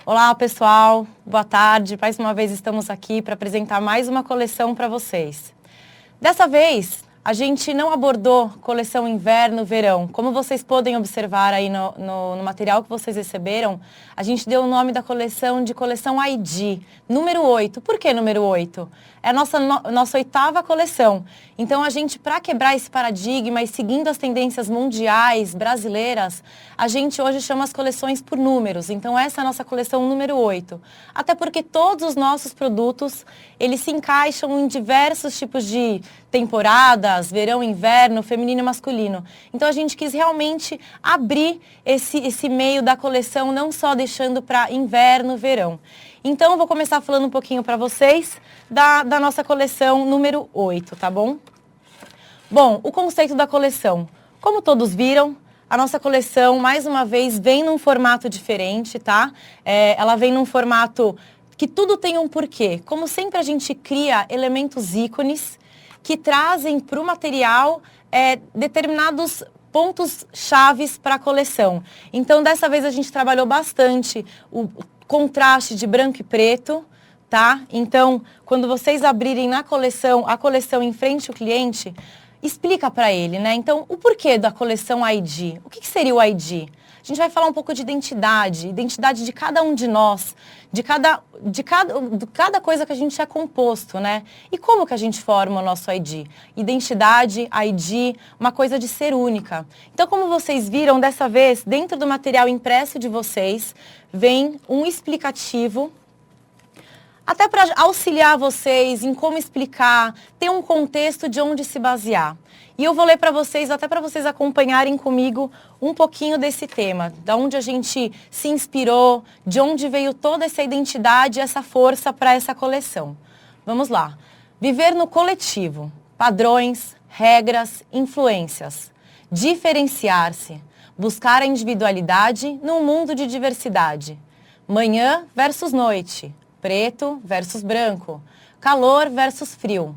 Olá, pessoal. Boa tarde. Mais uma vez estamos aqui para apresentar mais uma coleção para vocês. Dessa vez, a gente não abordou coleção inverno-verão. Como vocês podem observar aí no material que vocês receberam, a gente deu o nome da coleção de coleção ID, número 8. Por que número 8? É a nossa oitava coleção. Então, a gente, para quebrar esse paradigma e seguindo as tendências mundiais, brasileiras, a gente hoje chama as coleções por números. Então, essa é a nossa coleção número 8. Até porque todos os nossos produtos, eles se encaixam em diversos tipos de temporadas, verão, inverno, feminino e masculino. Então, a gente quis realmente abrir esse meio da coleção, não só deixando para inverno, verão. Então, eu vou começar falando um pouquinho para vocês da nossa coleção número 8, tá bom? Bom, o conceito da coleção. Como todos viram, a nossa coleção, mais uma vez, vem num formato diferente, tá? Ela vem num formato que tudo tem um porquê. Como sempre, a gente cria elementos ícones que trazem para o material determinados pontos chaves para a coleção. Então, dessa vez, a gente trabalhou bastante o contraste de branco e preto, tá? Então, quando vocês abrirem a coleção em frente ao cliente, explica para ele, né? Então, o porquê da coleção ID? O que seria o ID? A gente vai falar um pouco de identidade de cada um de nós, de cada coisa que a gente é composto, né? E como que a gente forma o nosso ID? Identidade, ID, uma coisa de ser única. Então, como vocês viram, dessa vez, dentro do material impresso de vocês, vem um explicativo, até para auxiliar vocês em como explicar, ter um contexto de onde se basear. E eu vou ler para vocês, até para vocês acompanharem comigo um pouquinho desse tema, da onde a gente se inspirou, de onde veio toda essa identidade, essa força para essa coleção. Vamos lá. Viver no coletivo, padrões, regras, influências. Diferenciar-se, buscar a individualidade num mundo de diversidade. Manhã versus noite. Preto versus branco, calor versus frio,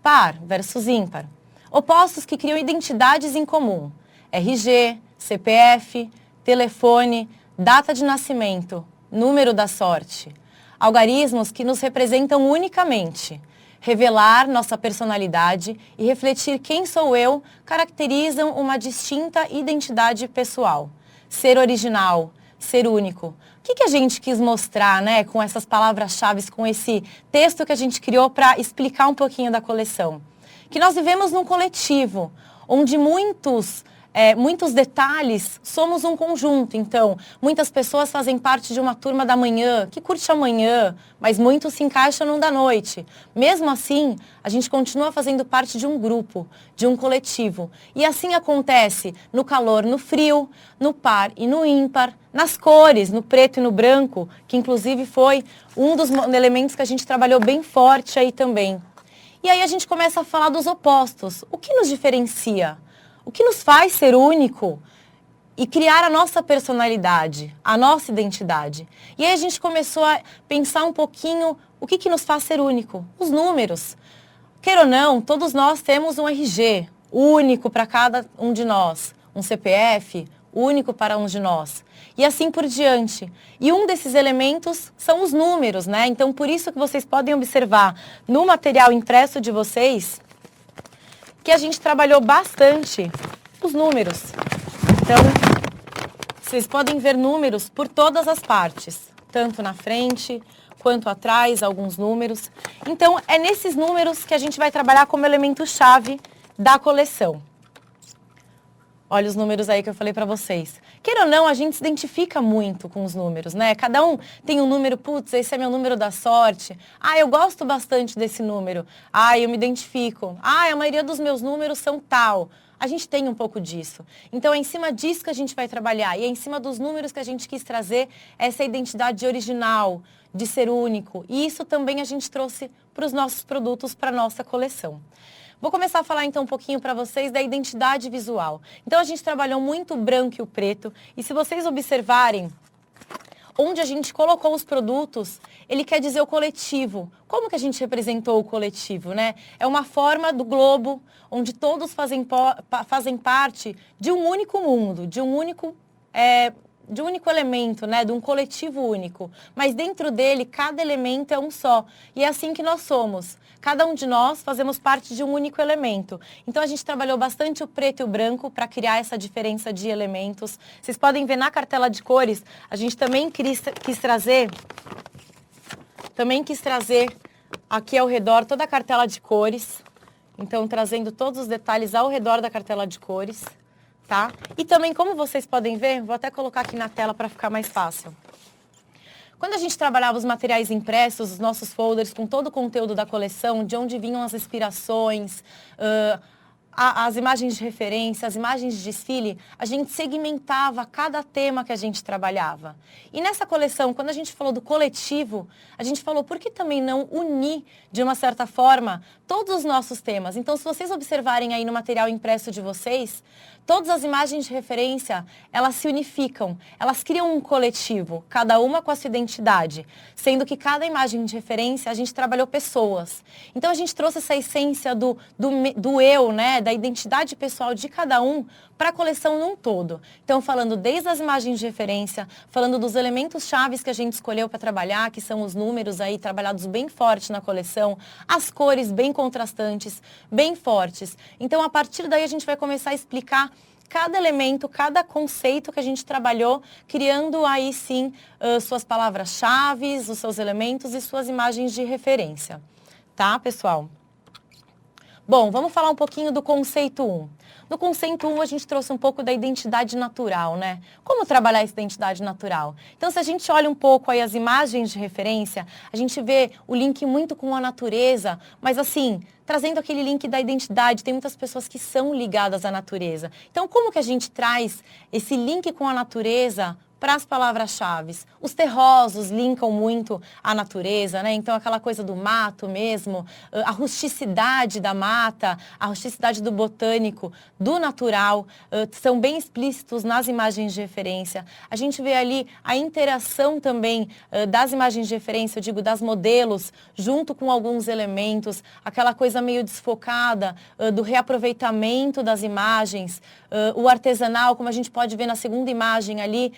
par versus ímpar. Opostos que criam identidades em comum. RG, CPF, telefone, data de nascimento, número da sorte. Algarismos que nos representam unicamente. Revelar nossa personalidade e refletir quem sou eu caracterizam uma distinta identidade pessoal. Ser original, ser único. O que a gente quis mostrar, né, com essas palavras-chave, com esse texto que a gente criou para explicar um pouquinho da coleção? Que nós vivemos num coletivo, onde muitos detalhes somos um conjunto. Então, muitas pessoas fazem parte de uma turma da manhã, que curte a manhã, mas muitos se encaixam no da noite. Mesmo assim, a gente continua fazendo parte de um grupo, de um coletivo. E assim acontece no calor, no frio, no par e no ímpar, nas cores, no preto e no branco, que inclusive foi um dos elementos que a gente trabalhou bem forte aí também. E aí a gente começa a falar dos opostos. O que nos diferencia? O que nos faz ser único e criar a nossa personalidade, a nossa identidade? E aí a gente começou a pensar um pouquinho o que nos faz ser único. Os números. Queira ou não, todos nós temos um RG único para cada um de nós. Um CPF único para um de nós. E assim por diante. E um desses elementos são os números, né? Então, por isso que vocês podem observar no material impresso de vocês que a gente trabalhou bastante os números. Então, vocês podem ver números por todas as partes, tanto na frente quanto atrás, alguns números. Então, é nesses números que a gente vai trabalhar como elemento-chave da coleção. Olha os números aí que eu falei para vocês. Queira ou não, a gente se identifica muito com os números, né? Cada um tem um número, putz, esse é meu número da sorte. Ah, eu gosto bastante desse número. Ah, eu me identifico. Ah, a maioria dos meus números são tal. A gente tem um pouco disso. Então, é em cima disso que a gente vai trabalhar. E é em cima dos números que a gente quis trazer essa identidade original, de ser único. E isso também a gente trouxe para os nossos produtos, para a nossa coleção. Vou começar a falar então um pouquinho para vocês da identidade visual. Então a gente trabalhou muito o branco e o preto, e se vocês observarem onde a gente colocou os produtos, ele quer dizer o coletivo. Como que a gente representou o coletivo, né? É uma forma do globo, onde todos fazem parte de um único mundo, de um único de um único elemento, né? De um coletivo único. Mas dentro dele, cada elemento é um só. E é assim que nós somos. Cada um de nós fazemos parte de um único elemento. Então, a gente trabalhou bastante o preto e o branco para criar essa diferença de elementos. Vocês podem ver na cartela de cores, a gente também quis trazer aqui ao redor toda a cartela de cores. Então, trazendo todos os detalhes ao redor da cartela de cores, tá? E também, como vocês podem ver, vou até colocar aqui na tela para ficar mais fácil. Quando a gente trabalhava os materiais impressos, os nossos folders, com todo o conteúdo da coleção, de onde vinham as inspirações, as imagens de referência, as imagens de desfile, a gente segmentava cada tema que a gente trabalhava. E nessa coleção, quando a gente falou do coletivo, a gente falou por que também não unir, de uma certa forma, todos os nossos temas. Então, se vocês observarem aí no material impresso de vocês, todas as imagens de referência, elas se unificam, elas criam um coletivo, cada uma com a sua identidade, sendo que cada imagem de referência a gente trabalhou pessoas. Então, a gente trouxe essa essência do eu, né, da identidade pessoal de cada um para a coleção num todo. Então, falando desde as imagens de referência, falando dos elementos chaves que a gente escolheu para trabalhar, que são os números aí trabalhados bem forte na coleção, as cores bem contrastantes, bem fortes. Então, a partir daí, a gente vai começar a explicar cada elemento, cada conceito que a gente trabalhou, criando aí sim suas palavras-chave, os seus elementos e suas imagens de referência. Tá, pessoal? Bom, vamos falar um pouquinho do conceito 1. No conceito 1, a gente trouxe um pouco da identidade natural, né? Como trabalhar essa identidade natural? Então, se a gente olha um pouco aí as imagens de referência, a gente vê o link muito com a natureza, mas assim, trazendo aquele link da identidade, tem muitas pessoas que são ligadas à natureza. Então, como que a gente traz esse link com a natureza para as palavras-chave? Os terrosos linkam muito à natureza, né? Então, aquela coisa do mato mesmo, a rusticidade da mata, a rusticidade do botânico, do natural, são bem explícitos nas imagens de referência. A gente vê ali a interação também das imagens de referência, eu digo, das modelos, junto com alguns elementos, aquela coisa meio desfocada do reaproveitamento das imagens, o artesanal, como a gente pode ver na segunda imagem ali,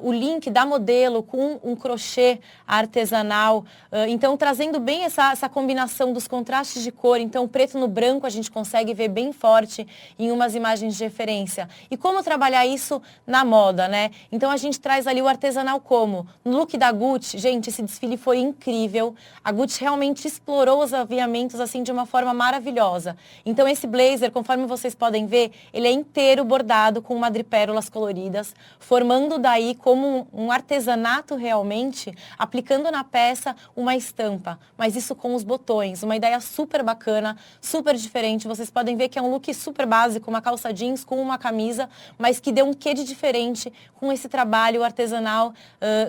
o link da modelo com um crochê artesanal. Então, trazendo bem essa combinação dos contrastes de cor. Então, o preto no branco a gente consegue ver bem forte em umas imagens de referência. E como trabalhar isso na moda, né? Então, a gente traz ali o artesanal como? No look da Gucci, gente, esse desfile foi incrível. A Gucci realmente explorou os aviamentos assim de uma forma maravilhosa. Então, esse blazer, conforme vocês podem ver, ele é inteiro bordado com madrepérolas coloridas, formando daí como um artesanato realmente, aplicando na peça uma estampa, mas isso com os botões, uma ideia super bacana, super diferente. Vocês podem ver que é um look super básico, uma calça jeans com uma camisa, mas que deu um quê de diferente com esse trabalho artesanal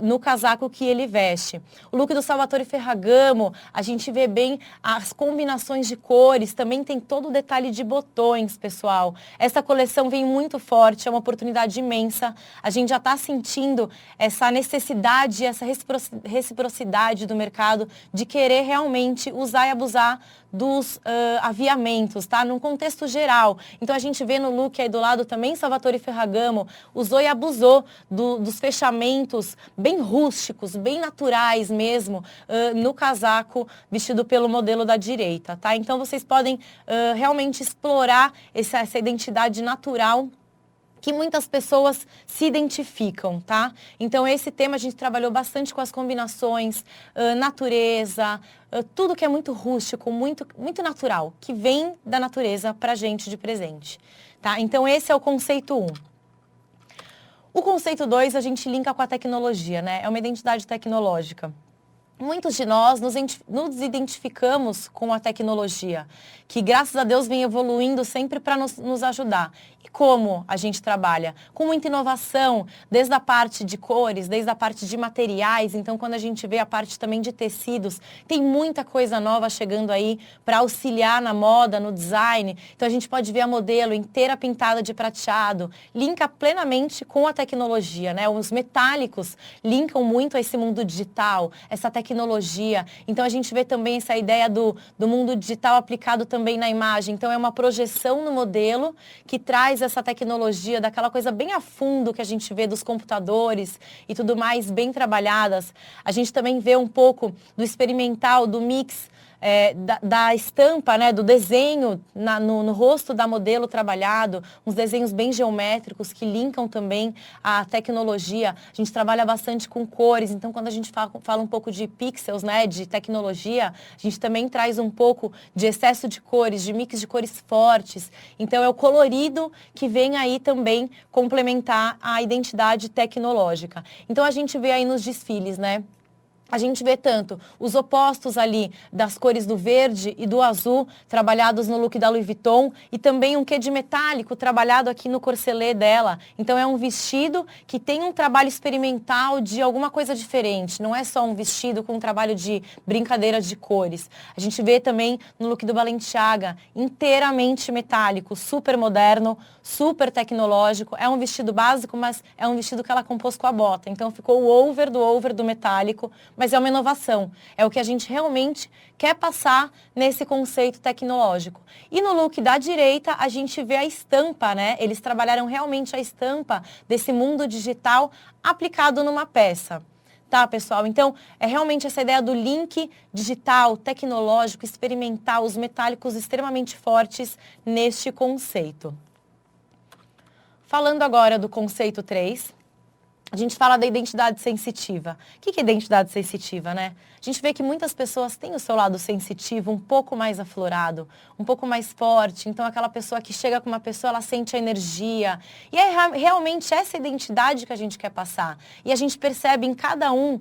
no casaco que ele veste. O look do Salvatore Ferragamo, a gente vê bem as combinações de cores, também tem todo o detalhe de botões, pessoal. Essa coleção vem muito forte, é uma oportunidade imensa. A gente já está sentindo essa necessidade, essa reciprocidade do mercado de querer realmente usar e abusar dos aviamentos, tá? Num contexto geral. Então, a gente vê no look aí do lado também Salvatore Ferragamo usou e abusou dos fechamentos bem rústicos, bem naturais mesmo, no casaco vestido pelo modelo da direita, tá? Então, vocês podem realmente explorar essa identidade natural que muitas pessoas se identificam, tá? Então, esse tema a gente trabalhou bastante com as combinações, natureza, tudo que é muito rústico, muito natural, que vem da natureza pra gente de presente, tá? Então, esse é o conceito 1. O conceito 2, a gente linka com a tecnologia, né? É uma identidade tecnológica. Muitos de nós nos identificamos com a tecnologia, que graças a Deus vem evoluindo sempre para nos ajudar. E como a gente trabalha? Com muita inovação, desde a parte de cores, desde a parte de materiais. Então, quando a gente vê a parte também de tecidos, tem muita coisa nova chegando aí para auxiliar na moda, no design. Então, a gente pode ver a modelo inteira pintada de prateado, linka plenamente com a tecnologia, né? Os metálicos linkam muito a esse mundo digital, essa tecnologia tecnologia. Então a gente vê também essa ideia do mundo digital aplicado também na imagem. Então é uma projeção no modelo que traz essa tecnologia daquela coisa bem a fundo que a gente vê dos computadores e tudo mais bem trabalhadas. A gente também vê um pouco do experimental, do mix, da estampa, né, do desenho no rosto da modelo trabalhado, uns desenhos bem geométricos que linkam também a tecnologia. A gente trabalha bastante com cores, então quando a gente fala um pouco de pixels, né, de tecnologia, a gente também traz um pouco de excesso de cores, de mix de cores fortes. Então é o colorido que vem aí também complementar a identidade tecnológica. Então a gente vê aí nos desfiles, né? A gente vê tanto os opostos ali das cores do verde e do azul trabalhados no look da Louis Vuitton e também um quê de metálico trabalhado aqui no corselet dela. Então é um vestido que tem um trabalho experimental de alguma coisa diferente. Não é só um vestido com um trabalho de brincadeira de cores. A gente vê também no look do Balenciaga, inteiramente metálico, super moderno, super tecnológico. É um vestido básico, mas é um vestido que ela compôs com a bota. Então ficou o over do metálico, mas é uma inovação. É o que a gente realmente quer passar nesse conceito tecnológico. E no look da direita, a gente vê a estampa, né? Eles trabalharam realmente a estampa desse mundo digital aplicado numa peça. Tá, pessoal? Então, é realmente essa ideia do link digital, tecnológico, experimental, os metálicos extremamente fortes neste conceito. Falando agora do conceito 3, a gente fala da identidade sensitiva. O que é identidade sensitiva, né? A gente vê que muitas pessoas têm o seu lado sensitivo um pouco mais aflorado, um pouco mais forte. Então, aquela pessoa que chega com uma pessoa, ela sente a energia. E é realmente essa identidade que a gente quer passar. E a gente percebe em cada um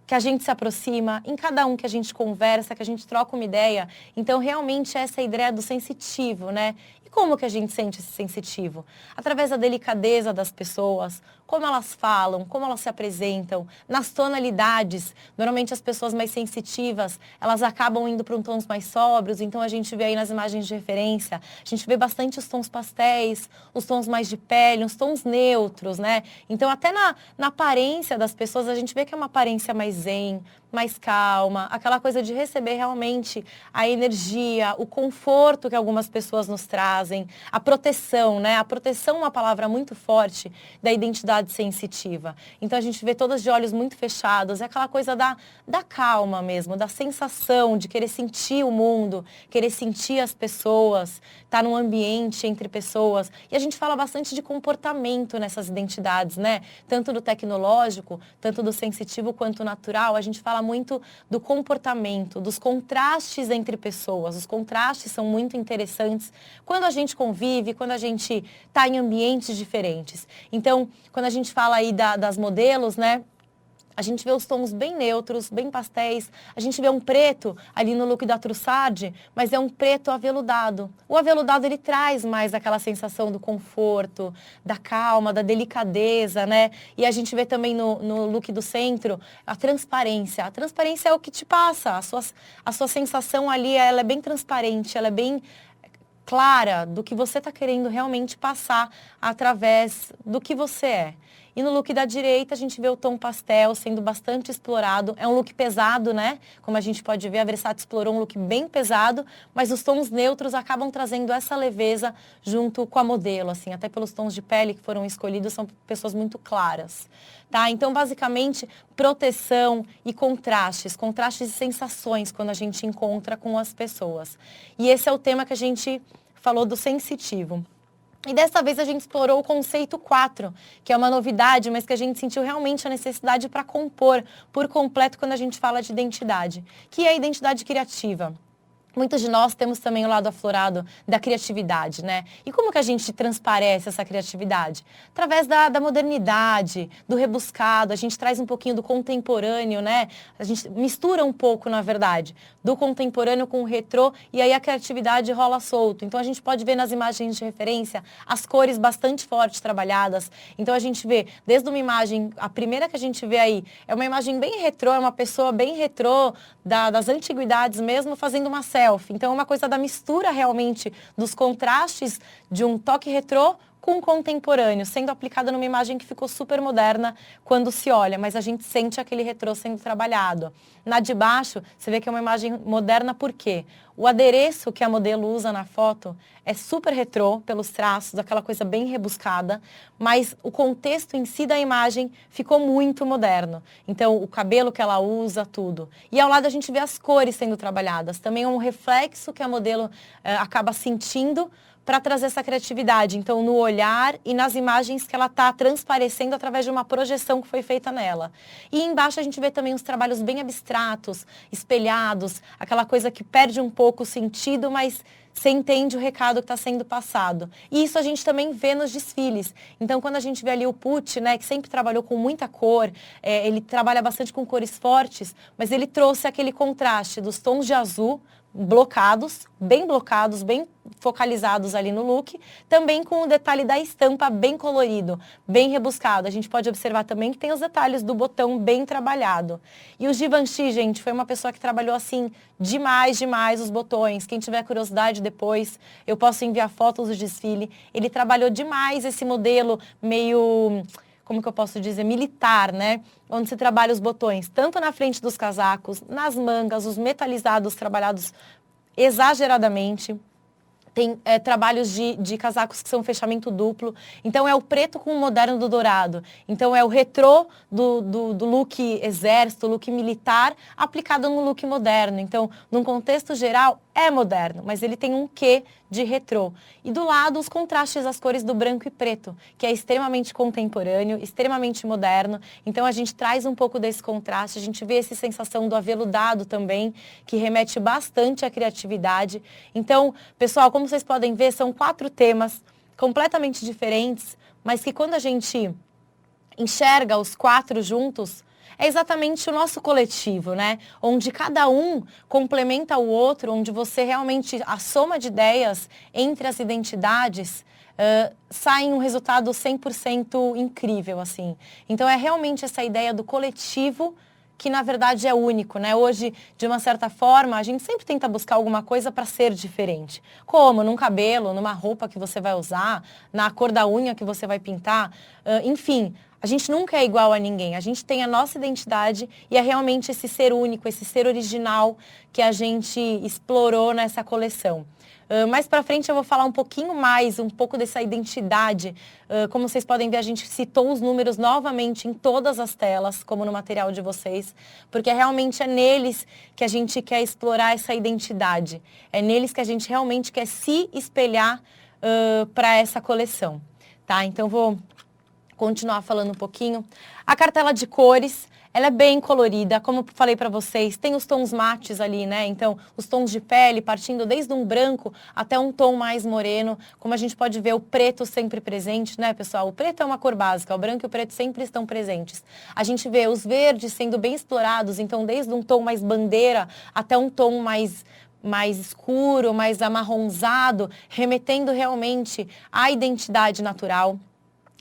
que a gente se aproxima, em cada um que a gente conversa, que a gente troca uma ideia. Então, realmente, essa é a ideia do sensitivo, né? E como que a gente sente esse sensitivo? Através da delicadeza das pessoas, como elas falam, como elas se apresentam, nas tonalidades. Normalmente, as pessoas mais sensitivas, elas acabam indo para tons mais sóbrios, então a gente vê aí nas imagens de referência, a gente vê bastante os tons pastéis, os tons mais de pele, os tons neutros, né? Então, até na aparência das pessoas, a gente vê que é uma aparência mais zen, mais calma, aquela coisa de receber realmente a energia, o conforto que algumas pessoas nos trazem, a proteção, né? A proteção é uma palavra muito forte da identidade sensitiva. Então a gente vê todas de olhos muito fechados, é aquela coisa da calma mesmo, da sensação de querer sentir o mundo, querer sentir as pessoas, estar num ambiente entre pessoas. E a gente fala bastante de comportamento nessas identidades, né? Tanto do tecnológico, tanto do sensitivo quanto natural. A gente fala muito do comportamento, dos contrastes entre pessoas. Os contrastes são muito interessantes quando a gente convive, quando a gente está em ambientes diferentes. Então, quando a gente fala aí das modelos, né? A gente vê os tons bem neutros, bem pastéis. A gente vê um preto ali no look da Trussardi, mas é um preto aveludado. O aveludado, ele traz mais aquela sensação do conforto, da calma, da delicadeza, né? E a gente vê também no look do centro a transparência. A transparência é o que te passa. A sua sensação ali, ela é bem transparente, ela é bem clara do que você está querendo realmente passar através do que você é. E no look da direita, a gente vê o tom pastel sendo bastante explorado. É um look pesado, né? Como a gente pode ver, a Versace explorou um look bem pesado, mas os tons neutros acabam trazendo essa leveza junto com a modelo, assim, até pelos tons de pele que foram escolhidos, são pessoas muito claras. Tá? Então, basicamente, proteção e contrastes e sensações quando a gente encontra com as pessoas. E esse é o tema que a gente falou do sensitivo. E dessa vez a gente explorou o conceito 4, que é uma novidade, mas que a gente sentiu realmente a necessidade para compor por completo quando a gente fala de identidade, que é a identidade criativa. Muitos de nós temos também o lado aflorado da criatividade, né? E como que a gente transparece essa criatividade? Através da modernidade, do rebuscado, a gente traz um pouquinho do contemporâneo, né? A gente mistura um pouco, na verdade, do contemporâneo com o retrô e aí a criatividade rola solto. Então a gente pode ver nas imagens de referência as cores bastante fortes trabalhadas. Então a gente vê desde uma imagem, a primeira que a gente vê aí é uma imagem bem retrô, é uma pessoa bem retrô das antiguidades mesmo, fazendo uma selfie. Então, é uma coisa da mistura realmente dos contrastes de um toque retrô com o contemporâneo, sendo aplicada numa imagem que ficou super moderna quando se olha, mas a gente sente aquele retrô sendo trabalhado. Na de baixo, você vê que é uma imagem moderna por quê? O adereço que a modelo usa na foto é super retrô, pelos traços, aquela coisa bem rebuscada, mas o contexto em si da imagem ficou muito moderno. Então, o cabelo que ela usa, tudo. E ao lado a gente vê as cores sendo trabalhadas. Também é um reflexo que a modelo acaba sentindo para trazer essa criatividade. Então, no olhar e nas imagens que ela está transparecendo através de uma projeção que foi feita nela. E embaixo a gente vê também uns trabalhos bem abstratos, espelhados, aquela coisa que perde um pouco o sentido, mas você entende o recado que está sendo passado. E isso a gente também vê nos desfiles. Então, quando a gente vê ali o Pucci, né, que sempre trabalhou com muita cor, ele trabalha bastante com cores fortes, mas ele trouxe aquele contraste dos tons de azul, blocados, bem focalizados ali no look, também com o detalhe da estampa bem colorido, bem rebuscado. A gente pode observar também que tem os detalhes do botão bem trabalhado. E o Givenchy, gente, foi uma pessoa que trabalhou assim demais os botões. Quem tiver curiosidade depois, eu posso enviar fotos do desfile. Ele trabalhou demais esse modelo meio, como que eu posso dizer, militar, né? Onde se trabalha os botões, tanto na frente dos casacos, nas mangas, os metalizados trabalhados exageradamente. Tem trabalhos de casacos que são fechamento duplo. Então, é o preto com o moderno do dourado. Então, é o retrô do look exército, look militar, aplicado no look moderno. Então, num contexto geral, é moderno, mas ele tem um quê de retrô. E do lado, os contrastes das cores do branco e preto, que é extremamente contemporâneo, extremamente moderno. Então, a gente traz um pouco desse contraste, a gente vê essa sensação do aveludado também, que remete bastante à criatividade. Então, pessoal, como vocês podem ver, são 4 temas completamente diferentes, mas que quando a gente enxerga os 4 juntos, é exatamente o nosso coletivo, né? Onde cada um complementa o outro, onde você realmente, a soma de ideias entre as identidades, sai um resultado 100% incrível, assim. Então, é realmente essa ideia do coletivo que na verdade é único, né? Hoje, de uma certa forma, a gente sempre tenta buscar alguma coisa para ser diferente. Como? Num cabelo, numa roupa que você vai usar, na cor da unha que você vai pintar, enfim. A gente nunca é igual a ninguém, a gente tem a nossa identidade e é realmente esse ser único, esse ser original que a gente explorou nessa coleção. Mais para frente eu vou falar um pouquinho mais, um pouco dessa identidade. Como vocês podem ver, a gente citou os números novamente em todas as telas, como no material de vocês, porque realmente é neles que a gente quer explorar essa identidade. É neles que a gente realmente quer se espelhar para essa coleção. Tá? Então, vou continuar falando um pouquinho. A cartela de cores, ela é bem colorida, como eu falei para vocês, tem os tons mates ali, né? Então, os tons de pele partindo desde um branco até um tom mais moreno. Como a gente pode ver, o preto sempre presente, né, pessoal? O preto é uma cor básica, o branco e o preto sempre estão presentes. A gente vê os verdes sendo bem explorados, então, desde um tom mais bandeira até um tom mais escuro, mais amarronzado, remetendo realmente à identidade natural.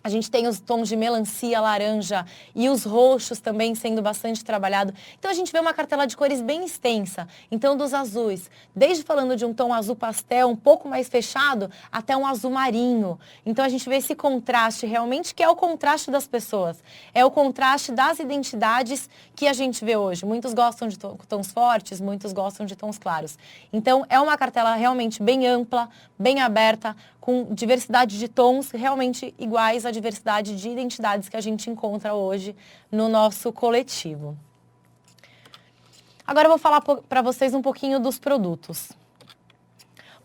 A gente tem os tons de melancia, laranja e os roxos também sendo bastante trabalhado. Então, a gente vê uma cartela de cores bem extensa. Então, dos azuis, desde falando de um tom azul pastel um pouco mais fechado, até um azul marinho. Então, a gente vê esse contraste realmente, que é o contraste das pessoas. É o contraste das identidades que a gente vê hoje. Muitos gostam de tons fortes, muitos gostam de tons claros. Então, é uma cartela realmente bem ampla, bem aberta, com diversidade de tons realmente iguais à diversidade de identidades que a gente encontra hoje no nosso coletivo. Agora eu vou falar para vocês um pouquinho dos produtos.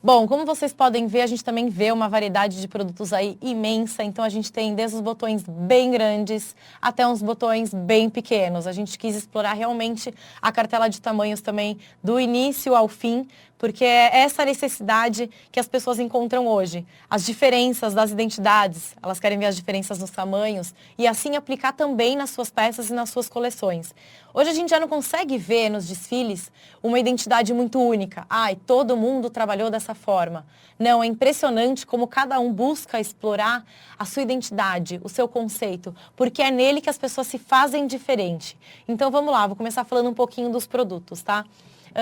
Bom, como vocês podem ver, a gente também vê uma variedade de produtos aí imensa. Então, a gente tem desde os botões bem grandes até uns botões bem pequenos. A gente quis explorar realmente a cartela de tamanhos também do início ao fim, porque é essa necessidade que as pessoas encontram hoje. As diferenças das identidades, elas querem ver as diferenças nos tamanhos e assim aplicar também nas suas peças e nas suas coleções. Hoje a gente já não consegue ver nos desfiles uma identidade muito única. Ai, todo mundo trabalhou dessa forma. Não, é impressionante como cada um busca explorar a sua identidade, o seu conceito, porque é nele que as pessoas se fazem diferente. Então vamos lá, vou começar falando um pouquinho dos produtos, tá?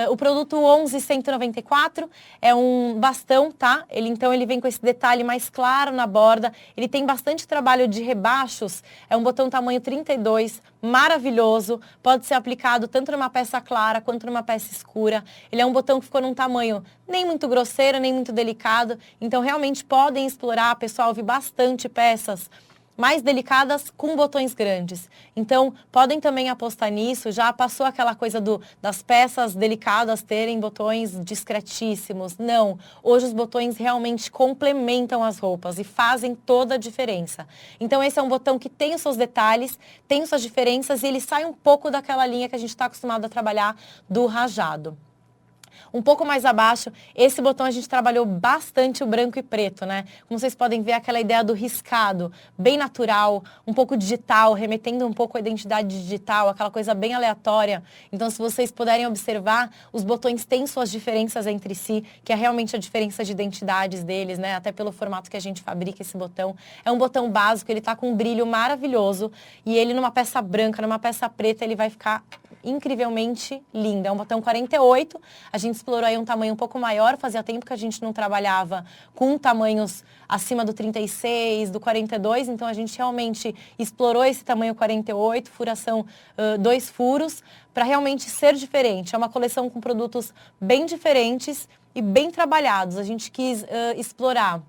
O produto 11.194 é um bastão, tá? Então ele vem com esse detalhe mais claro na borda. Ele tem bastante trabalho de rebaixos. É um botão tamanho 32, maravilhoso. Pode ser aplicado tanto numa peça clara quanto numa peça escura. Ele é um botão que ficou num tamanho nem muito grosseiro, nem muito delicado. Então realmente podem explorar. Pessoal, eu vi bastante peças mais delicadas com botões grandes. Então, podem também apostar nisso. Já passou aquela coisa das peças delicadas terem botões discretíssimos. Não. Hoje os botões realmente complementam as roupas e fazem toda a diferença. Então, esse é um botão que tem os seus detalhes, tem suas diferenças e ele sai um pouco daquela linha que a gente está acostumado a trabalhar do rajado. Um pouco mais abaixo, esse botão a gente trabalhou bastante o branco e preto, né? Como vocês podem ver, aquela ideia do riscado, bem natural, um pouco digital, remetendo um pouco à identidade digital, aquela coisa bem aleatória. Então, se vocês puderem observar, os botões têm suas diferenças entre si, que é realmente a diferença de identidades deles, né? Até pelo formato que a gente fabrica esse botão. É um botão básico, ele tá com um brilho maravilhoso e ele numa peça branca, numa peça preta, ele vai ficar incrivelmente linda. É um botão 48, a gente explorou aí um tamanho um pouco maior, fazia tempo que a gente não trabalhava com tamanhos acima do 36, do 42, então a gente realmente explorou esse tamanho 48, furação 2 furos, para realmente ser diferente. É uma coleção com produtos bem diferentes e bem trabalhados. A gente quis explorar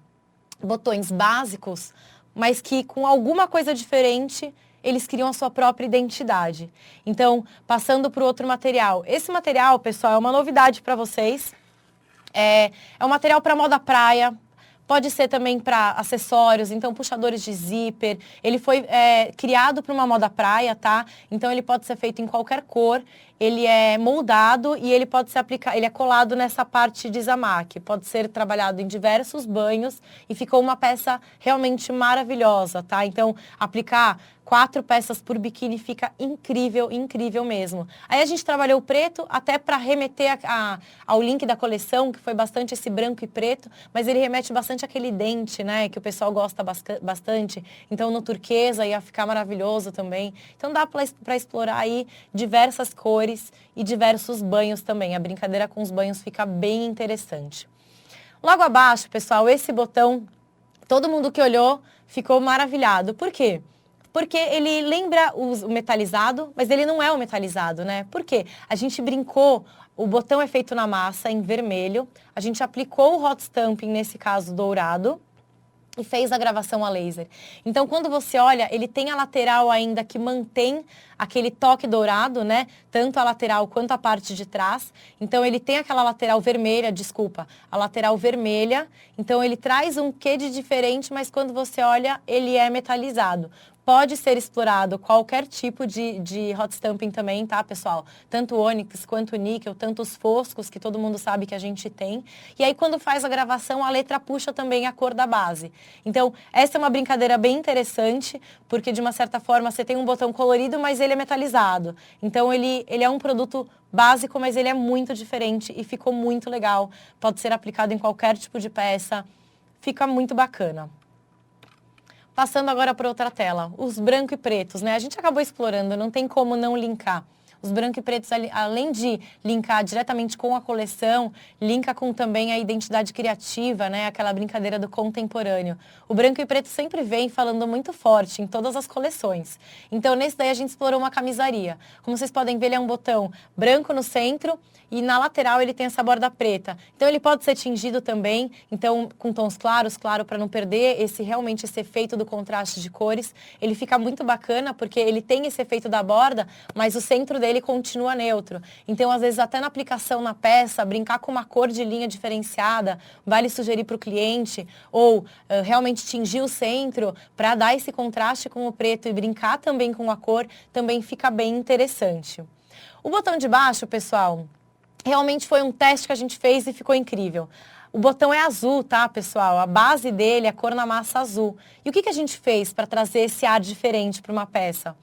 botões básicos, mas que com alguma coisa diferente eles criam a sua própria identidade. Então, passando para o outro material. Esse material, pessoal, é uma novidade para vocês. É um material para moda praia. Pode ser também para acessórios, então puxadores de zíper. Ele foi criado para uma moda praia, tá? Então ele pode ser feito em qualquer cor. Ele é moldado e ele pode ser aplicado, ele é colado nessa parte de Izamaki. Pode ser trabalhado em diversos banhos e ficou uma peça realmente maravilhosa, tá? Então, aplicar 4 peças por biquíni fica incrível, incrível mesmo. Aí a gente trabalhou o preto até para remeter ao link da coleção, que foi bastante esse branco e preto, mas ele remete bastante àquele dente, né, que o pessoal gosta bastante. Então no turquesa ia ficar maravilhoso também. Então dá para explorar aí diversas cores e diversos banhos também. A brincadeira com os banhos fica bem interessante. Logo abaixo, pessoal, esse botão, todo mundo que olhou ficou maravilhado. Por quê? Porque ele lembra o metalizado, mas ele não é o metalizado, né? Por quê? A gente brincou, o botão é feito na massa, em vermelho. A gente aplicou o hot stamping, nesse caso dourado, e fez a gravação a laser. Então, quando você olha, ele tem a lateral ainda que mantém aquele toque dourado, né? Tanto a lateral quanto a parte de trás. Então, ele tem aquela lateral vermelha, desculpa, a lateral vermelha. Então, ele traz um quê de diferente, mas quando você olha, ele é metalizado. Pode ser explorado qualquer tipo de hot stamping também, tá, pessoal? Tanto ônix quanto níquel, tanto os foscos, que todo mundo sabe que a gente tem. E aí, quando faz a gravação, a letra puxa também a cor da base. Então, essa é uma brincadeira bem interessante, porque, de uma certa forma, você tem um botão colorido, mas ele é metalizado. Então, ele é um produto básico, mas ele é muito diferente e ficou muito legal. Pode ser aplicado em qualquer tipo de peça. Fica muito bacana. Passando agora para outra tela, os branco e pretos, né? A gente acabou explorando, não tem como não linkar. Os branco e pretos, além de linkar diretamente com a coleção, linka com também a identidade criativa, né? Aquela brincadeira do contemporâneo. O branco e preto sempre vem falando muito forte em todas as coleções. Então, nesse daí a gente explorou uma camisaria. Como vocês podem ver, ele é um botão branco no centro e na lateral ele tem essa borda preta. Então, ele pode ser tingido também, então com tons claros, claro, para não perder realmente esse efeito do contraste de cores. Ele fica muito bacana porque ele tem esse efeito da borda, mas o centro dele continua neutro. Então, às vezes, até na aplicação na peça, brincar com uma cor de linha diferenciada, vale sugerir para o cliente, ou realmente tingir o centro para dar esse contraste com o preto e brincar também com a cor, também fica bem interessante. O botão de baixo, pessoal, realmente foi um teste que a gente fez e ficou incrível. O botão é azul, tá, pessoal? A base dele é cor na massa azul. E o que a gente fez para trazer esse ar diferente para uma peça?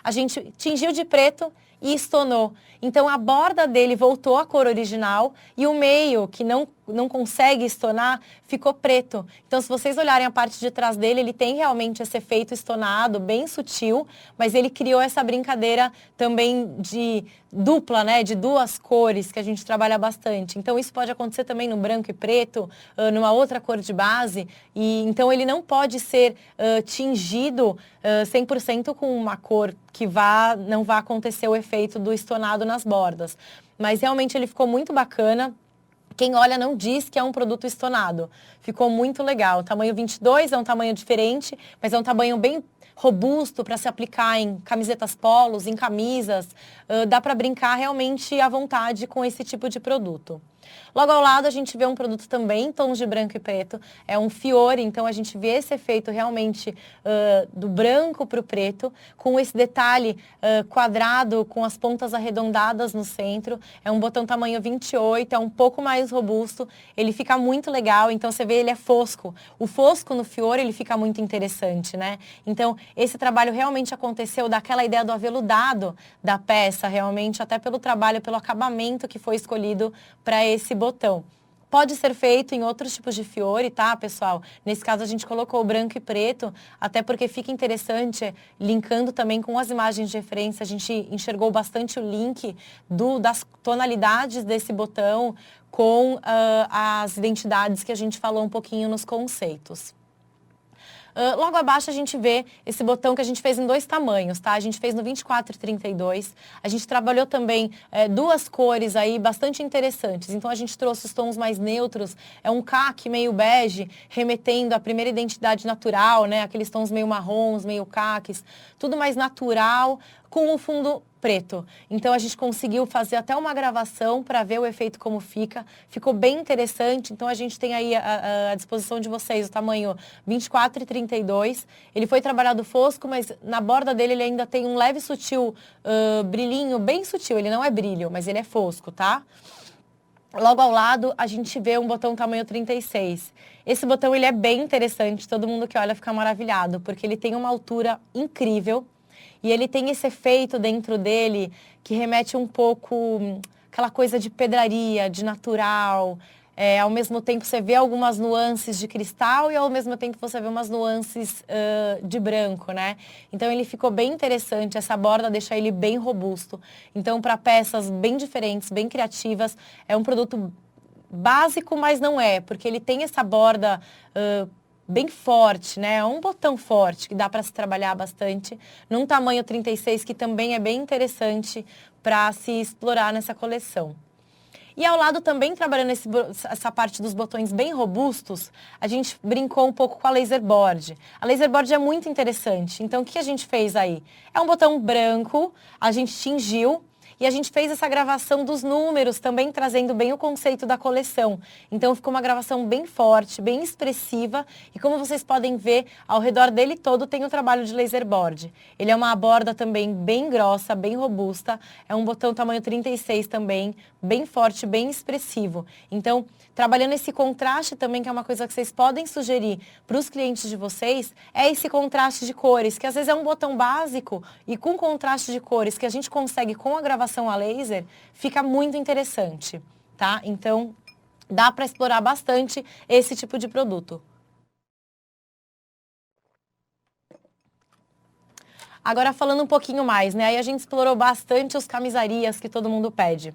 A gente tingiu de preto e estonou. Então, a borda dele voltou à cor original e o meio, que não não consegue estonar, ficou preto. Então, se vocês olharem a parte de trás dele, ele tem realmente esse efeito estonado, bem sutil, mas ele criou essa brincadeira também de dupla, né, de duas cores, que a gente trabalha bastante. Então, isso pode acontecer também no branco e preto, numa outra cor de base, e então ele não pode ser tingido 100% com uma cor que não vá acontecer o efeito do estonado nas bordas. Mas realmente ele ficou muito bacana. Quem olha não diz que é um produto estonado. Ficou muito legal. O tamanho 22 é um tamanho diferente, mas é um tamanho bem robusto para se aplicar em camisetas polos, em camisas. Dá para brincar realmente à vontade com esse tipo de produto. Logo ao lado a gente vê um produto também em tons de branco e preto, é um fiore, então a gente vê esse efeito realmente do branco para o preto, com esse detalhe quadrado, com as pontas arredondadas no centro, é um botão tamanho 28, é um pouco mais robusto, ele fica muito legal, então você vê ele é fosco, o fosco no fiore ele fica muito interessante, né? Então esse trabalho realmente aconteceu daquela ideia do aveludado da peça, realmente, até pelo trabalho, pelo acabamento que foi escolhido para esse botão. Pode ser feito em outros tipos de fiore, tá, pessoal? Nesse caso, a gente colocou o branco e preto, até porque fica interessante, linkando também com as imagens de referência, a gente enxergou bastante o link das tonalidades desse botão com as identidades que a gente falou um pouquinho nos conceitos. Logo abaixo a gente vê esse botão que a gente fez em 2 tamanhos, tá? A gente fez no 24 e 32. A gente trabalhou também 2 cores aí bastante interessantes. Então a gente trouxe os tons mais neutros, é um caqui meio bege, remetendo à primeira identidade natural, né? Aqueles tons meio marrons, meio caques, tudo mais natural, com o fundo preto. Então a gente conseguiu fazer até uma gravação para ver o efeito como fica. Ficou bem interessante. Então a gente tem aí à disposição de vocês o tamanho 24 e 32. Ele foi trabalhado fosco, mas na borda dele ele ainda tem um leve sutil brilhinho, bem sutil. Ele não é brilho, mas ele é fosco, tá? Logo ao lado, a gente vê um botão tamanho 36. Esse botão ele é bem interessante, todo mundo que olha fica maravilhado, porque ele tem uma altura incrível. E ele tem esse efeito dentro dele que remete um pouco aquela coisa de pedraria, de natural. Ao mesmo tempo você vê algumas nuances de cristal e ao mesmo tempo você vê umas nuances de branco, né? Então ele ficou bem interessante, essa borda deixa ele bem robusto. Então para peças bem diferentes, bem criativas, é um produto básico, mas não é, porque ele tem essa borda bem forte, né? É um botão forte que dá para se trabalhar bastante, num tamanho 36, que também é bem interessante para se explorar nessa coleção. E ao lado também, trabalhando essa parte dos botões bem robustos, a gente brincou um pouco com a laser board. A laser board é muito interessante. Então, o que a gente fez aí? É um botão branco, a gente tingiu, e a gente fez essa gravação dos números, também trazendo bem o conceito da coleção. Então ficou uma gravação bem forte, bem expressiva. E como vocês podem ver, ao redor dele todo tem o trabalho de laser board. Ele é uma borda também bem grossa, bem robusta. É um botão tamanho 36 também, bem forte, bem expressivo. Então, trabalhando esse contraste também, que é uma coisa que vocês podem sugerir para os clientes de vocês, é esse contraste de cores, que às vezes é um botão básico e com contraste de cores que a gente consegue com a gravação a laser, fica muito interessante, tá? Então, dá para explorar bastante esse tipo de produto. Agora, falando um pouquinho mais, né? Aí a gente explorou bastante os camisarias que todo mundo pede.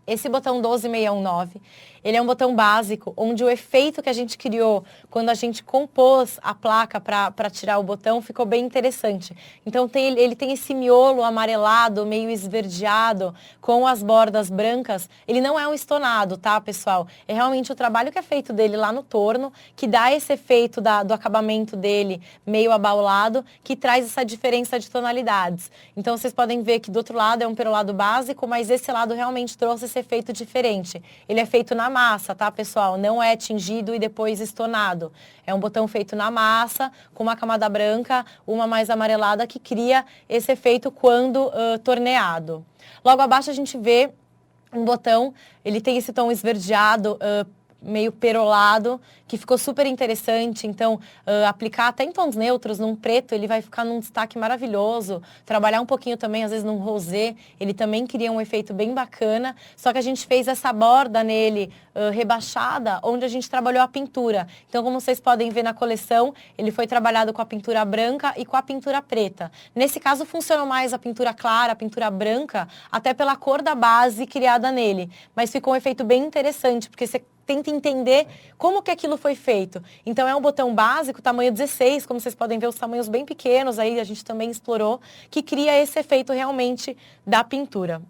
Esse botão 12619, ele é um botão básico, onde o efeito que a gente criou quando a gente compôs a placa para tirar o botão ficou bem interessante. Então ele tem esse miolo amarelado, meio esverdeado, com as bordas brancas. Ele não é um estonado, tá, pessoal? É realmente o trabalho que é feito dele lá no torno, que dá esse efeito do acabamento dele meio abaulado, que traz essa diferença de tonalidades. Então vocês podem ver que do outro lado é um perolado básico, mas esse lado realmente trouxe esse efeito diferente. Ele é feito na massa, tá, pessoal? Não é tingido e depois estonado. É um botão feito na massa, com uma camada branca, uma mais amarelada, que cria esse efeito quando torneado. Logo abaixo a gente vê um botão, ele tem esse tom esverdeado, meio perolado, que ficou super interessante. Então, aplicar até em tons neutros, num preto, ele vai ficar num destaque maravilhoso. Trabalhar um pouquinho também, às vezes, num rosé, ele também cria um efeito bem bacana. Só que a gente fez essa borda nele rebaixada, onde a gente trabalhou a pintura. Então, como vocês podem ver na coleção, ele foi trabalhado com a pintura branca e com a pintura preta. Nesse caso, funcionou mais a pintura clara, a pintura branca, até pela cor da base criada nele. Mas ficou um efeito bem interessante, porque você tenta entender como que aquilo foi feito. Então, é um botão básico, tamanho 16, como vocês podem ver, os tamanhos bem pequenos, aí a gente também explorou, que cria esse efeito realmente da pintura.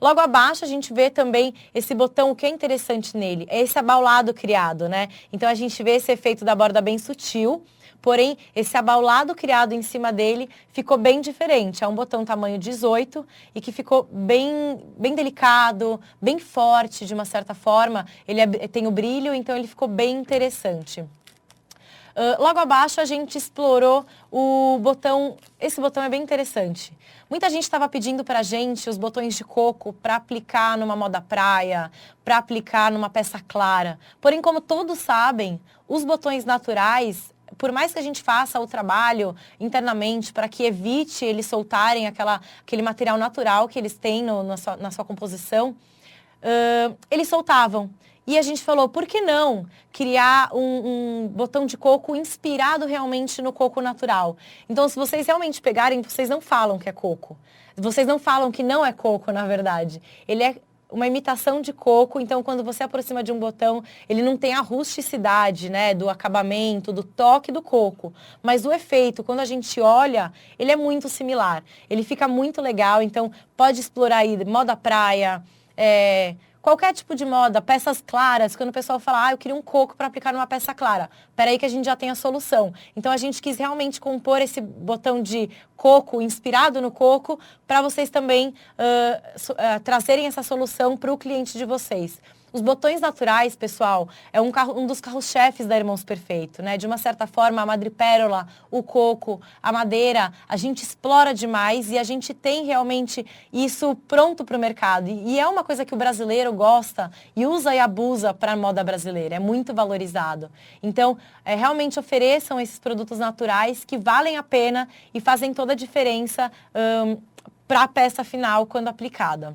Logo abaixo, a gente vê também esse botão, o que é interessante nele, é esse abaulado criado, né? Então, a gente vê esse efeito da borda bem sutil, porém, esse abaulado criado em cima dele ficou bem diferente. É um botão tamanho 18 e que ficou bem delicado, bem forte de uma certa forma. Ele tem o brilho, então ele ficou bem interessante. Logo abaixo a gente explorou o botão, esse botão é bem interessante. Muita gente estava pedindo para a gente os botões de coco para aplicar numa moda praia, para aplicar numa peça clara. Porém, como todos sabem, os botões naturais, por mais que a gente faça o trabalho internamente para que evite eles soltarem aquele material natural que eles têm na sua composição, eles soltavam. E a gente falou, por que não criar um botão de coco inspirado realmente no coco natural? Então, se vocês realmente pegarem, vocês não falam que é coco. Vocês não falam que não é coco, na verdade. Ele é uma imitação de coco, então quando você aproxima de um botão, ele não tem a rusticidade, né, do acabamento, do toque do coco. Mas o efeito, quando a gente olha, ele é muito similar. Ele fica muito legal, então pode explorar aí moda praia, qualquer tipo de moda, peças claras, quando o pessoal fala, eu queria um coco para aplicar numa peça clara. Peraí que a gente já tem a solução. Então, a gente quis realmente compor esse botão de coco, inspirado no coco, para vocês também trazerem essa solução para o cliente de vocês. Os botões naturais, pessoal, é um dos carros-chefes da Irmãos Perfeito, né? De uma certa forma, a madrepérola, o coco, a madeira, a gente explora demais e a gente tem realmente isso pronto para o mercado. E é uma coisa que o brasileiro gosta e usa e abusa para a moda brasileira, é muito valorizado. Então, realmente ofereçam esses produtos naturais que valem a pena e fazem toda a diferença para a peça final quando aplicada.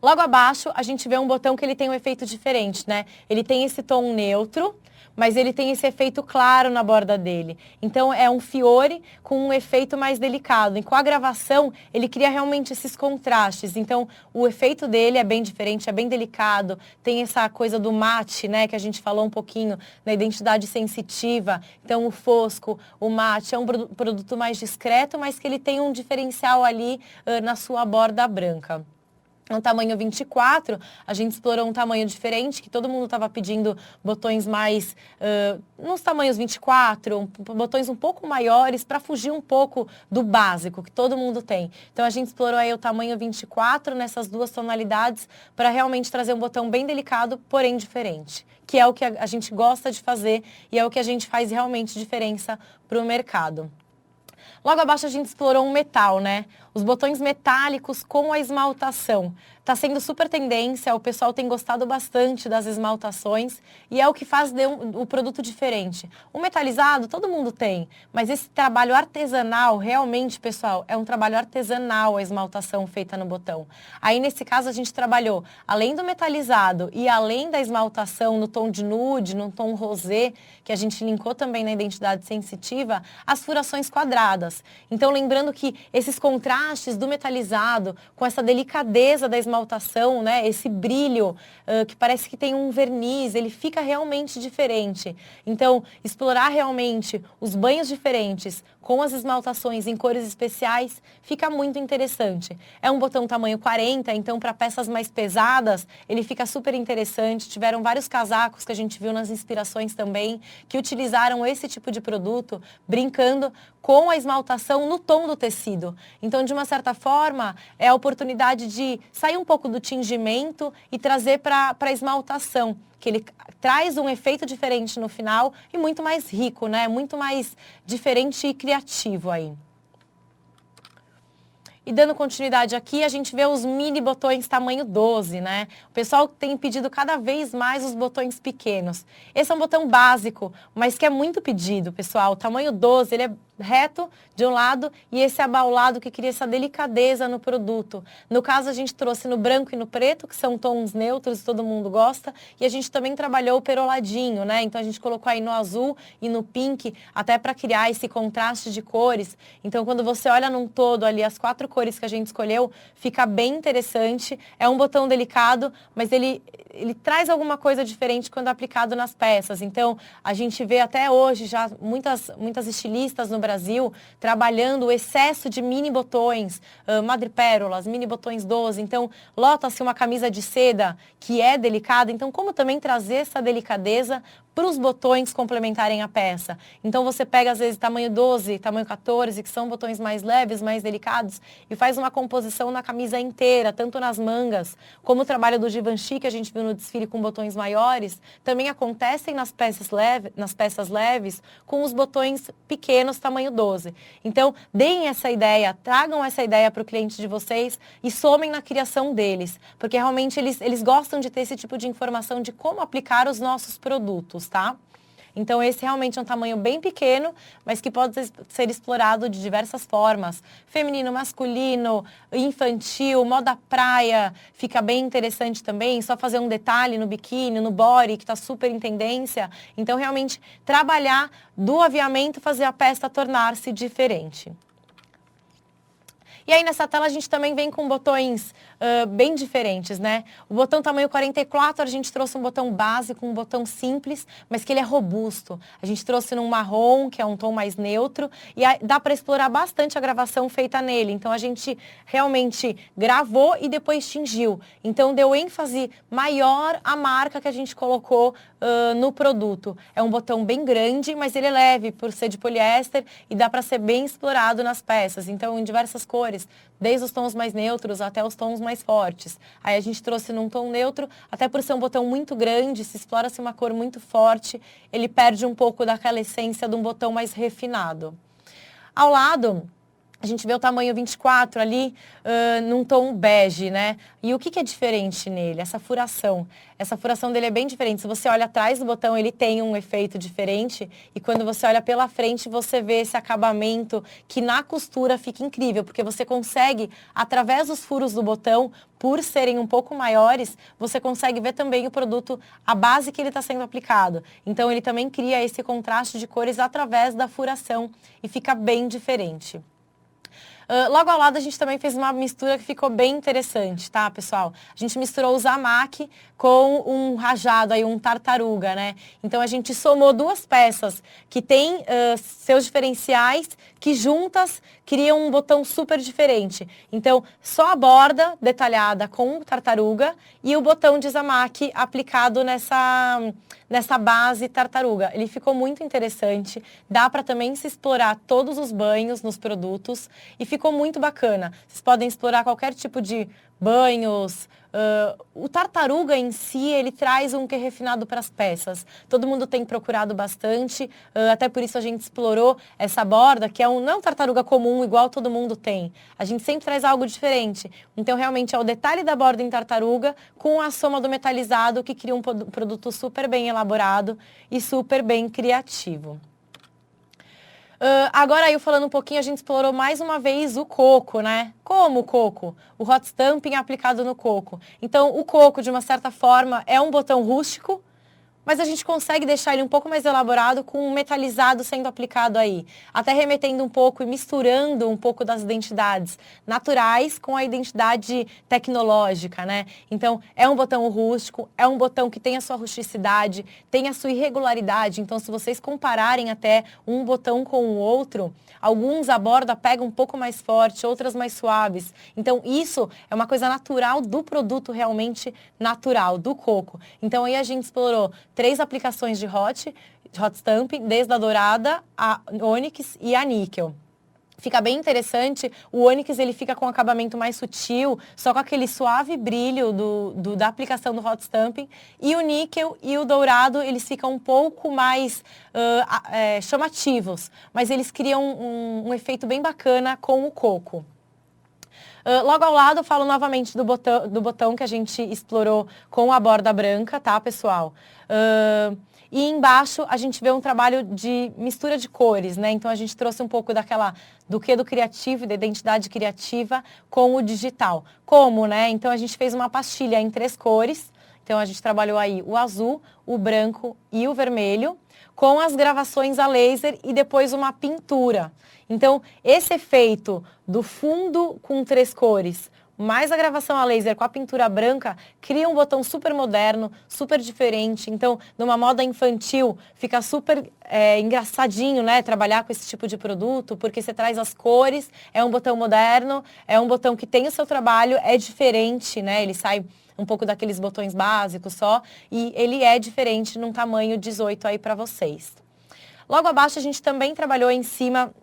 Logo abaixo, a gente vê um botão que ele tem um efeito diferente, né? Ele tem esse tom neutro, mas ele tem esse efeito claro na borda dele. Então, é um fiore com um efeito mais delicado. E com a gravação, ele cria realmente esses contrastes. Então, o efeito dele é bem diferente, é bem delicado. Tem essa coisa do mate, né? Que a gente falou um pouquinho na identidade sensitiva. Então, o fosco, o mate, é um produto mais discreto, mas que ele tem um diferencial ali na sua borda branca. No tamanho 24, a gente explorou um tamanho diferente, que todo mundo estava pedindo botões mais, nos tamanhos 24, botões um pouco maiores, para fugir um pouco do básico, que todo mundo tem. Então, a gente explorou aí o tamanho 24 nessas duas tonalidades, para realmente trazer um botão bem delicado, porém diferente. Que é o que a gente gosta de fazer e é o que a gente faz realmente diferença para o mercado. Logo abaixo a gente explorou um metal, né? Os botões metálicos com a esmaltação. Tá sendo super tendência, o pessoal tem gostado bastante das esmaltações e é o que faz o produto diferente. O metalizado todo mundo tem, mas esse trabalho artesanal, realmente, pessoal, é um trabalho artesanal a esmaltação feita no botão. Aí, nesse caso, a gente trabalhou, além do metalizado e além da esmaltação no tom de nude, no tom rosé, que a gente linkou também na identidade sensitiva, as furações quadradas. Então, lembrando que esses contrastes do metalizado com essa delicadeza da esmaltação, né, esse brilho que parece que tem um verniz, ele fica realmente diferente. Então, explorar realmente os banhos diferentes com as esmaltações em cores especiais fica muito interessante. É um botão tamanho 40, então para peças mais pesadas ele fica super interessante. Tiveram vários casacos que a gente viu nas inspirações também, que utilizaram esse tipo de produto, brincando com a esmaltação no tom do tecido. Então, de uma certa forma, é a oportunidade de sair um pouco do tingimento e trazer para a esmaltação, que ele traz um efeito diferente no final e muito mais rico, né? Muito mais diferente e criativo aí. E dando continuidade aqui, a gente vê os mini botões tamanho 12, né? O pessoal tem pedido cada vez mais os botões pequenos. Esse é um botão básico, mas que é muito pedido, pessoal. O tamanho 12, ele é reto de um lado e esse abaulado que cria essa delicadeza no produto. No caso, a gente trouxe no branco e no preto, que são tons neutros e todo mundo gosta, e a gente também trabalhou o peroladinho, né? Então a gente colocou aí no azul e no pink, até para criar esse contraste de cores. Então quando você olha num todo ali as 4 cores que a gente escolheu, fica bem interessante. É um botão delicado, mas ele traz alguma coisa diferente quando aplicado nas peças. Então a gente vê até hoje já muitas estilistas no Brasil trabalhando o excesso de mini botões, madrepérolas, mini botões 12. Então, lota-se uma camisa de seda que é delicada. Então, como também trazer essa delicadeza para os botões complementarem a peça. Então, você pega, às vezes, tamanho 12, tamanho 14, que são botões mais leves, mais delicados, e faz uma composição na camisa inteira, tanto nas mangas, como o trabalho do Givenchy, que a gente viu no desfile com botões maiores, também acontecem nas peças leves, com os botões pequenos, tamanho 12. Então, deem essa ideia, tragam essa ideia para o cliente de vocês e somem na criação deles, porque realmente eles gostam de ter esse tipo de informação de como aplicar os nossos produtos, tá? Então, esse realmente é um tamanho bem pequeno, mas que pode ser explorado de diversas formas. Feminino, masculino, infantil, moda praia, fica bem interessante também. Só fazer um detalhe no biquíni, no body, que está super em tendência. Então, realmente, trabalhar do aviamento, fazer a peça tornar-se diferente. E aí nessa tela a gente também vem com botões bem diferentes, né? O botão tamanho 44, a gente trouxe um botão básico, um botão simples, mas que ele é robusto. A gente trouxe num marrom, que é um tom mais neutro, e dá para explorar bastante a gravação feita nele. Então a gente realmente gravou e depois tingiu. Então deu ênfase maior à marca que a gente colocou no produto. É um botão bem grande, mas ele é leve por ser de poliéster e dá para ser bem explorado nas peças. Então, em diversas cores, desde os tons mais neutros até os tons mais fortes. Aí a gente trouxe num tom neutro, até por ser um botão muito grande, se explora-se uma cor muito forte, ele perde um pouco daquela essência de um botão mais refinado. Ao lado, a gente vê o tamanho 24 ali, num tom bege, né? E o que é diferente nele? Essa furação. Essa furação dele é bem diferente. Se você olha atrás do botão, ele tem um efeito diferente. E quando você olha pela frente, você vê esse acabamento que na costura fica incrível. Porque você consegue, através dos furos do botão, por serem um pouco maiores, você consegue ver também o produto, a base que ele está sendo aplicado. Então, ele também cria esse contraste de cores através da furação e fica bem diferente. Logo ao lado a gente também fez uma mistura que ficou bem interessante, tá, pessoal? A gente misturou o Zamaki com um rajado, aí, um tartaruga, né? Então a gente somou 2 peças que têm seus diferenciais, que juntas criam um botão super diferente. Então, só a borda detalhada com tartaruga e o botão de Zamaki aplicado nessa base tartaruga. Ele ficou muito interessante, dá para também se explorar todos os banhos nos produtos e ficou muito bacana. Vocês podem explorar qualquer tipo de banhos. O tartaruga em si, ele traz um quê refinado para as peças. Todo mundo tem procurado bastante, até por isso a gente explorou essa borda, que não é um tartaruga comum, igual todo mundo tem. A gente sempre traz algo diferente. Então, realmente, é o detalhe da borda em tartaruga com a soma do metalizado que cria um produto super bem elaborado e super bem criativo. Agora, eu falando um pouquinho, a gente explorou mais uma vez o coco, né? Como o coco? O hot stamping aplicado no coco. Então, o coco, de uma certa forma, é um botão rústico, mas a gente consegue deixar ele um pouco mais elaborado com um metalizado sendo aplicado aí. Até remetendo um pouco e misturando um pouco das identidades naturais com a identidade tecnológica, né? Então, é um botão rústico, é um botão que tem a sua rusticidade, tem a sua irregularidade. Então, se vocês compararem até um botão com o outro, alguns a borda pega um pouco mais forte, outras mais suaves. Então, isso é uma coisa natural do produto, realmente natural, do coco. Então, aí a gente explorou 3 aplicações de hot stamping, desde a dourada, a ônix e a níquel. Fica bem interessante, o ônix ele fica com um acabamento mais sutil, só com aquele suave brilho da aplicação do hot stamping, e o níquel e o dourado eles ficam um pouco mais chamativos, mas eles criam um efeito bem bacana com o coco. Logo ao lado, eu falo novamente do botão que a gente explorou com a borda branca, tá, pessoal? E embaixo a gente vê um trabalho de mistura de cores, né? Então a gente trouxe um pouco do criativo e da identidade criativa com o digital. Como, né? Então a gente fez uma pastilha em 3 cores. Então a gente trabalhou aí o azul, o branco e o vermelho, com as gravações a laser e depois uma pintura. Então, esse efeito do fundo com 3 cores, mais a gravação a laser com a pintura branca, cria um botão super moderno, super diferente. Então, numa moda infantil, fica super engraçadinho, né? Trabalhar com esse tipo de produto, porque você traz as cores, é um botão moderno, é um botão que tem o seu trabalho, é diferente, né? Ele sai um pouco daqueles botões básicos só, e ele é diferente num tamanho 18 aí para vocês. Logo abaixo a gente também trabalhou em cima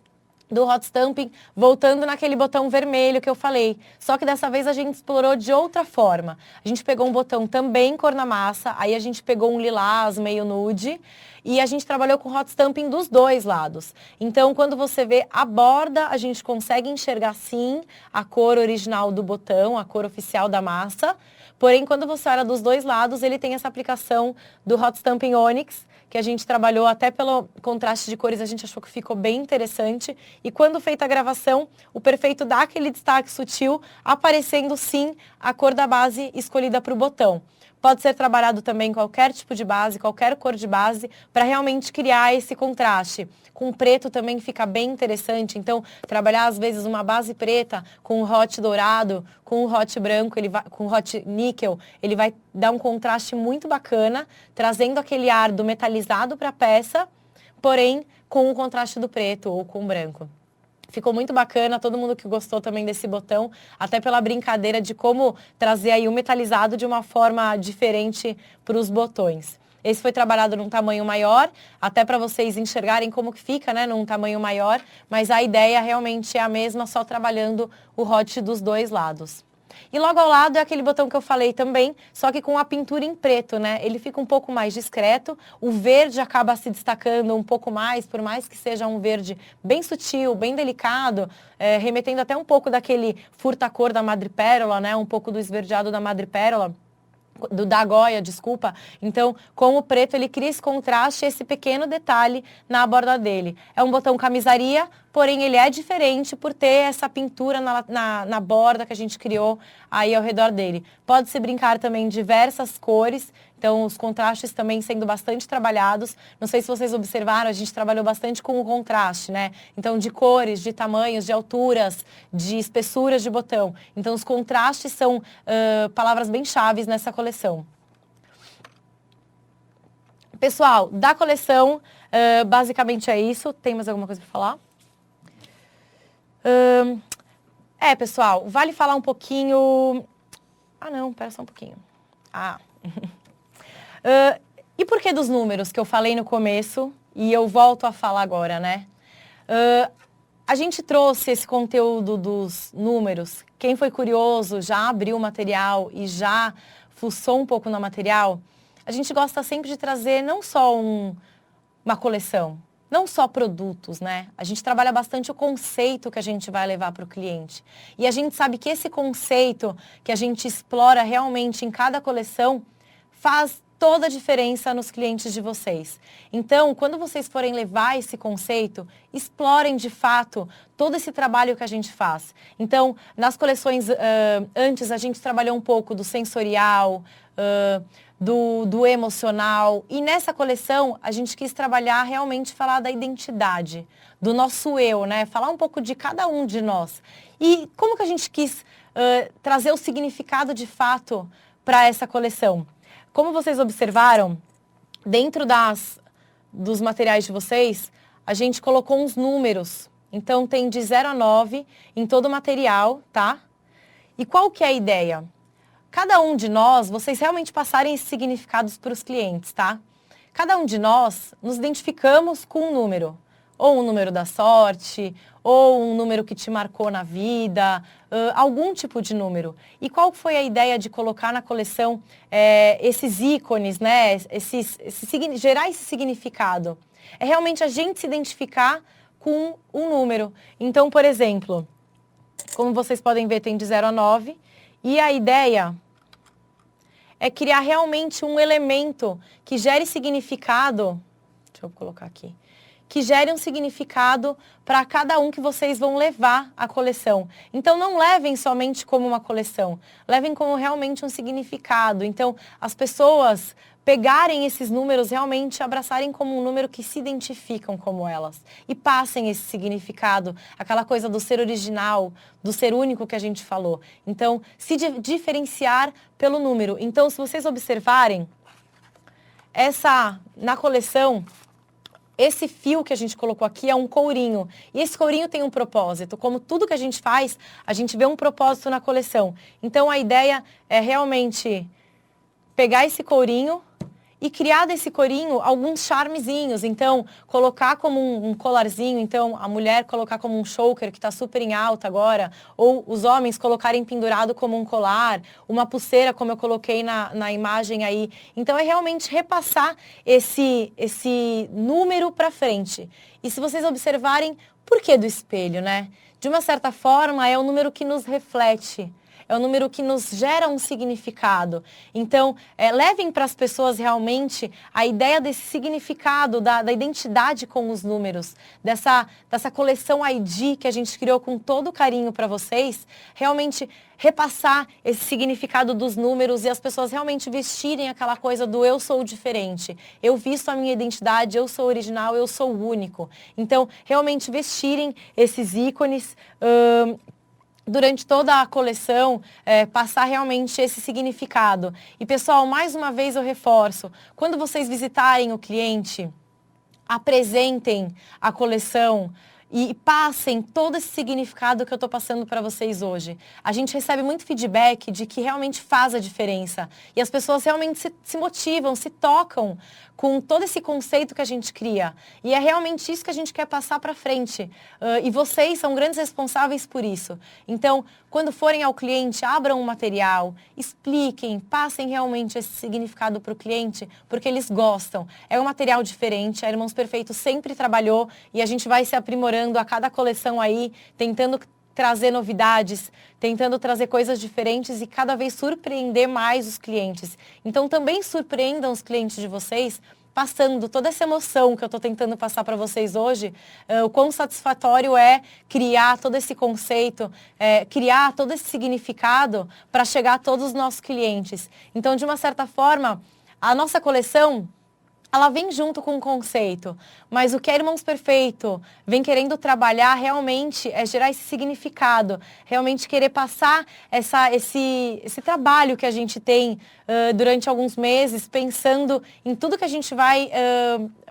do hot stamping, voltando naquele botão vermelho que eu falei. Só que dessa vez a gente explorou de outra forma. A gente pegou um botão também cor na massa, aí a gente pegou um lilás meio nude, e a gente trabalhou com hot stamping dos 2 lados. Então, quando você vê a borda, a gente consegue enxergar sim a cor original do botão, a cor oficial da massa. Porém, quando você olha dos 2 lados, ele tem essa aplicação do hot stamping Onyx, que a gente trabalhou até pelo contraste de cores, a gente achou que ficou bem interessante. E quando feita a gravação, o Perfeito dá aquele destaque sutil, aparecendo sim a cor da base escolhida para o botão. Pode ser trabalhado também qualquer tipo de base, qualquer cor de base, para realmente criar esse contraste. Com preto também fica bem interessante, então trabalhar às vezes uma base preta com um hot dourado, com um hot branco, com um hot níquel, ele vai dar um contraste muito bacana, trazendo aquele ar do metalizado para a peça, porém com o contraste do preto ou com o branco. Ficou muito bacana, todo mundo que gostou também desse botão, até pela brincadeira de como trazer aí o metalizado de uma forma diferente para os botões. Esse foi trabalhado num tamanho maior, até para vocês enxergarem como que fica, né, num tamanho maior, mas a ideia realmente é a mesma, só trabalhando o hot dos 2 lados. E logo ao lado é aquele botão que eu falei também, só que com a pintura em preto, né? Ele fica um pouco mais discreto, o verde acaba se destacando um pouco mais, por mais que seja um verde bem sutil, bem delicado, remetendo até um pouco daquele furta-cor da madrepérola, né? Um pouco do esverdeado da madrepérola. Da Goya, desculpa. Então, com o preto, ele cria esse contraste, esse pequeno detalhe na borda dele. É um botão camisaria, porém ele é diferente por ter essa pintura na borda que a gente criou aí ao redor dele. Pode-se brincar também em diversas cores, então os contrastes também sendo bastante trabalhados. Não sei se vocês observaram, a gente trabalhou bastante com o contraste, né? Então, de cores, de tamanhos, de alturas, de espessuras de botão. Então, os contrastes são palavras bem chaves nessa coleção. Pessoal, da coleção, basicamente é isso. Tem mais alguma coisa para falar? Pessoal, vale falar um pouquinho... Ah, não, pera só um pouquinho. E por que dos números que eu falei no começo e eu volto a falar agora, né? A gente trouxe esse conteúdo dos números. Quem foi curioso, já abriu o material e já fuçou um pouco no material, a gente gosta sempre de trazer não só uma coleção, não só produtos, né? A gente trabalha bastante o conceito que a gente vai levar para o cliente. E a gente sabe que esse conceito que a gente explora realmente em cada coleção faz toda a diferença nos clientes de vocês. Então, quando vocês forem levar esse conceito, explorem de fato todo esse trabalho que a gente faz. Então, nas coleções antes, a gente trabalhou um pouco do sensorial, do emocional. E nessa coleção, a gente quis trabalhar, realmente falar da identidade, do nosso eu, né? Falar um pouco de cada um de nós. E como que a gente quis trazer o significado de fato para essa coleção? Como vocês observaram, dentro dos materiais de vocês, a gente colocou uns números. Então, tem de 0 a 9 em todo o material, tá? E qual que é a ideia? Cada um de nós, vocês realmente passarem esses significados para os clientes, tá? Cada um de nós nos identificamos com um número. Ou um número da sorte, ou um número que te marcou na vida, algum tipo de número. E qual foi a ideia de colocar na coleção esses ícones, né? Gerar esse significado? É realmente a gente se identificar com um número. Então, por exemplo, Como vocês podem ver, tem de 0 a 9. E a ideia é criar realmente um elemento que gere significado. Deixa eu colocar aqui. Que gere um significado para cada um que vocês vão levar à coleção. Então, não levem somente como uma coleção, levem como realmente um significado. Então, as pessoas pegarem esses números, realmente abraçarem como um número que se identificam como elas e passem esse significado, aquela coisa do ser original, do ser único que a gente falou. Então, se diferenciar pelo número. Então, se vocês observarem, na coleção, esse fio que a gente colocou aqui é um courinho. E esse courinho tem um propósito. Como tudo que a gente faz, a gente vê um propósito na coleção. Então, a ideia é realmente pegar esse courinho e criar desse courinho alguns charmezinhos. Então, colocar como um colarzinho. Então, a mulher colocar como um choker, que está super em alta agora. Ou os homens colocarem pendurado como um colar. Uma pulseira, como eu coloquei na imagem aí. Então, é realmente repassar esse número para frente. E se vocês observarem, por que do espelho, né? De uma certa forma, é o número que nos reflete. É um número que nos gera um significado. Então, levem para as pessoas realmente a ideia desse significado, da identidade com os números, dessa coleção ID que a gente criou com todo carinho para vocês, realmente repassar esse significado dos números e as pessoas realmente vestirem aquela coisa do eu sou diferente, eu visto a minha identidade, eu sou original, eu sou único. Então, realmente vestirem esses ícones, durante toda a coleção, passar realmente esse significado. E, pessoal, mais uma vez eu reforço, quando vocês visitarem o cliente, apresentem a coleção e passem todo esse significado que eu estou passando para vocês hoje. A gente recebe muito feedback de que realmente faz a diferença. E as pessoas realmente se motivam, se tocam com todo esse conceito que a gente cria. E é realmente isso que a gente quer passar para frente. E vocês são grandes responsáveis por isso. Então, quando forem ao cliente, abram o material, expliquem, passem realmente esse significado para o cliente, porque eles gostam. É um material diferente, a Irmãos Perfeitos sempre trabalhou e a gente vai se aprimorando a cada coleção aí, tentando trazer novidades, tentando trazer coisas diferentes e cada vez surpreender mais os clientes. Então, também surpreendam os clientes de vocês, passando toda essa emoção que eu estou tentando passar para vocês hoje, o quão satisfatório é criar todo esse conceito, criar todo esse significado para chegar a todos os nossos clientes. Então, de uma certa forma, a nossa coleção, ela vem junto com o conceito, mas o que a Irmãos Perfeito vem querendo trabalhar realmente é gerar esse significado, realmente querer passar esse trabalho que a gente tem durante alguns meses, pensando em tudo que a gente vai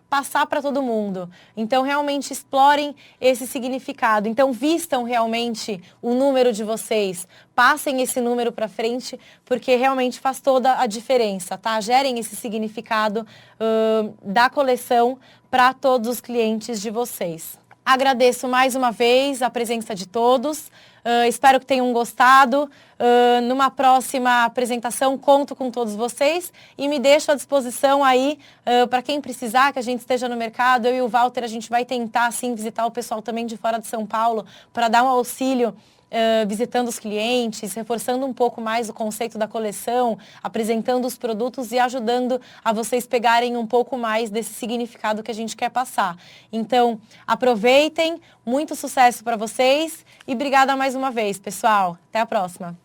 passar para todo mundo. Então, realmente explorem esse significado. Então, vistam realmente o número de vocês. Passem esse número para frente, porque realmente faz toda a diferença, tá? Gerem esse significado da coleção para todos os clientes de vocês. Agradeço mais uma vez a presença de todos. Espero que tenham gostado. Numa próxima apresentação, conto com todos vocês e me deixo à disposição aí para quem precisar, que a gente esteja no mercado. Eu e o Walter, a gente vai tentar, sim, visitar o pessoal também de fora de São Paulo para dar um auxílio visitando os clientes, reforçando um pouco mais o conceito da coleção, apresentando os produtos e ajudando a vocês pegarem um pouco mais desse significado que a gente quer passar. Então, aproveitem, muito sucesso para vocês e obrigada mais uma vez, pessoal. Até a próxima.